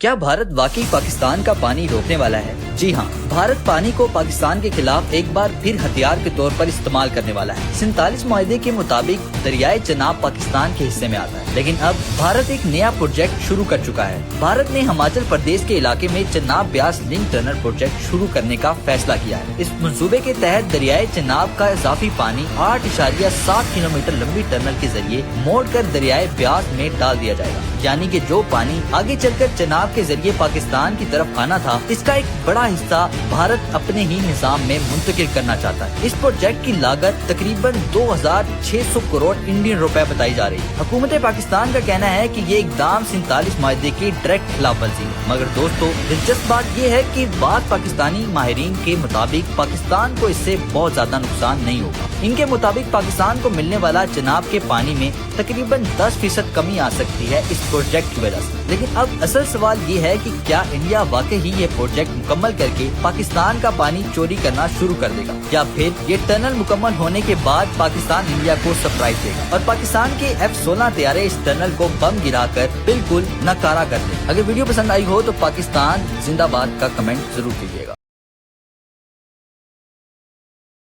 کیا بھارت واقعی پاکستان کا پانی روکنے والا ہے؟ جی ہاں، بھارت پانی کو پاکستان کے خلاف ایک بار پھر ہتھیار کے طور پر استعمال کرنے والا ہے۔ 47 معاہدے کے مطابق دریائے چناب پاکستان کے حصے میں آتا ہے، لیکن اب بھارت ایک نیا پروجیکٹ شروع کر چکا ہے۔ بھارت نے ہماچل پردیش کے علاقے میں چناب بیاس لنک ٹنل پروجیکٹ شروع کرنے کا فیصلہ کیا ہے۔ اس منصوبے کے تحت دریائے چناب کا اضافی پانی 8.7 کلومیٹر لمبی ٹنل کے ذریعے موڑ کر دریائے بیاس میں ڈال دیا جائے گا، یعنی کہ جو پانی آگے چل کر چناب کے ذریعے پاکستان کی طرف آنا تھا، اس کا ایک بڑا حصہ بھارت اپنے ہی نظام میں منتقل کرنا چاہتا ہے۔ اس پروجیکٹ کی لاگت تقریباً 2600 کروڑ انڈین روپے بتائی جا رہی ہے۔ حکومت پاکستان کا کہنا ہے کہ یہ اقدام 47 معاہدے کی ڈائریکٹ خلاف ورزی ہے، مگر دوستو دلچسپ بات یہ ہے کہ بعض پاکستانی ماہرین کے مطابق پاکستان کو اس سے بہت زیادہ نقصان نہیں ہوگا۔ ان کے مطابق پاکستان کو ملنے والا چناب کے پانی میں تقریباً 10% کمی آ سکتی ہے اس پروجیکٹ کی وجہ سے۔ لیکن اب اصل سوال یہ ہے کہ کیا انڈیا واقعی ہی یہ پروجیکٹ مکمل کر کے پاکستان کا پانی چوری کرنا شروع کر دے گا، یا پھر یہ ٹنل مکمل ہونے کے بعد پاکستان انڈیا کو سرپرائز دے گا اور پاکستان کے F-16 طیارے اس ٹنل کو بم گرا کر بالکل ناکارہ کر دیں۔ اگر ویڈیو پسند آئی ہو تو پاکستان زندہ باد کا کمنٹ ضرور کیجیے گا۔